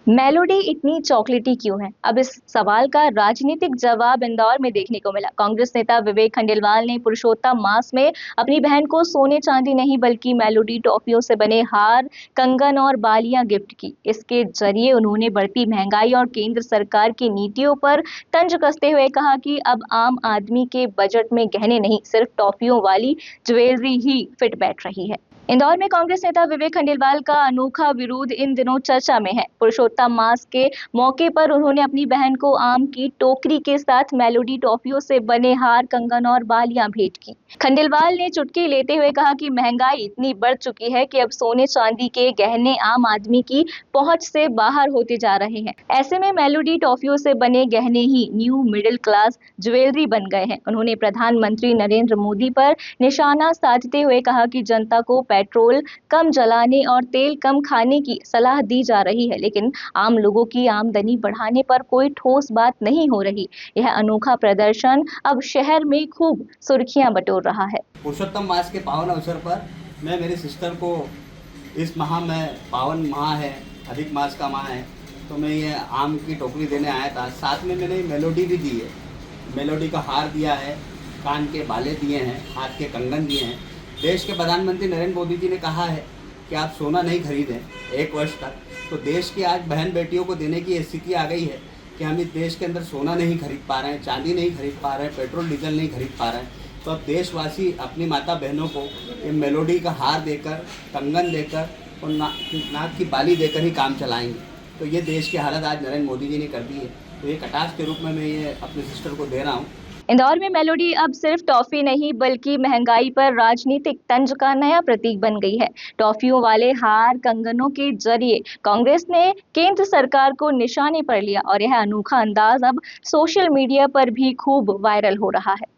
Melody इतनी चॉकलेटी क्यों है? अब इस सवाल का राजनीतिक जवाब इंदौर में देखने को मिला। कांग्रेस नेता विवेक खंडेलवाल ने पुरुषोत्तम मास में अपनी बहन को सोने चांदी नहीं बल्कि मेलोडी टॉफियों से बने हार, कंगन और बालियां गिफ्ट की। इसके जरिए उन्होंने बढ़ती महंगाई और केंद्र सरकार की नीतियों पर तंज कसते हुए कहा कि अब आम आदमी के बजट में गहने नहीं, सिर्फ टॉफियों वाली ज्वेलरी ही फिट बैठ रही है। इंदौर में कांग्रेस नेता विवेक खंडेलवाल का अनोखा विरोध इन दिनों चर्चा में है। पुरुषोत्तम मास के मौके पर उन्होंने अपनी बहन को आम की टोकरी के साथ मेलोडी टॉफियों से बने हार, कंगन और बालियां भेंट की। खंडेलवाल ने चुटकी लेते हुए कहा कि महंगाई इतनी बढ़ चुकी है कि अब सोने चांदी के गहने आम आदमी की पहुंच से बाहर होते जा रहे हैं। ऐसे में मेलोडी टॉफियों से बने गहने ही न्यू मिडिल क्लास ज्वेलरी बन गए हैं। उन्होंने प्रधानमंत्री नरेंद्र मोदी पर निशाना साधते हुए कहा कि जनता को पेट्रोल कम जलाने और तेल कम खाने की सलाह दी जा रही है, लेकिन आम लोगों की आमदनी बढ़ाने पर कोई ठोस बात नहीं हो रही। यह अनोखा प्रदर्शन अब शहर में खूब सुर्खियां बटोर रहा है। पुरुषोत्तम मास के पावन अवसर पर मैं मेरी सिस्टर को इस माह में पावन माह है, अधिक मास का माह है, तो मैं ये आम की टोकरी देने आया था। साथ में मैंने मेलोडी भी दी है, मेलोडी का हार दिया है, कान के बाले दिए हैं, हाथ के कंगन दिए हैं। देश के प्रधानमंत्री नरेंद्र मोदी जी ने कहा है कि आप सोना नहीं खरीदें 1 वर्ष तक, तो देश की आज बहन बेटियों को देने की स्थिति आ गई है कि हम इस देश के अंदर सोना नहीं खरीद पा रहे हैं, चांदी नहीं खरीद पा रहे हैं, पेट्रोल डीजल नहीं खरीद पा रहे हैं। तो अब देशवासी अपनी माता बहनों को ये मेलोडी का हार देकर, कंगन देकर और नाक की बाली देकर ही काम चलाएंगे। तो ये देश की हालत आज नरेंद्र मोदी जी ने कर दी है। तो ये कटाक्ष के रूप में मैं ये अपनी सिस्टर को दे रहा हूँ। इंदौर में मेलोडी अब सिर्फ टॉफी नहीं बल्कि महंगाई पर राजनीतिक तंज का नया प्रतीक बन गई है। टॉफियों वाले हार, कंगनों के जरिए कांग्रेस ने केंद्र सरकार को निशाने पर लिया और यह अनोखा अंदाज अब सोशल मीडिया पर भी खूब वायरल हो रहा है।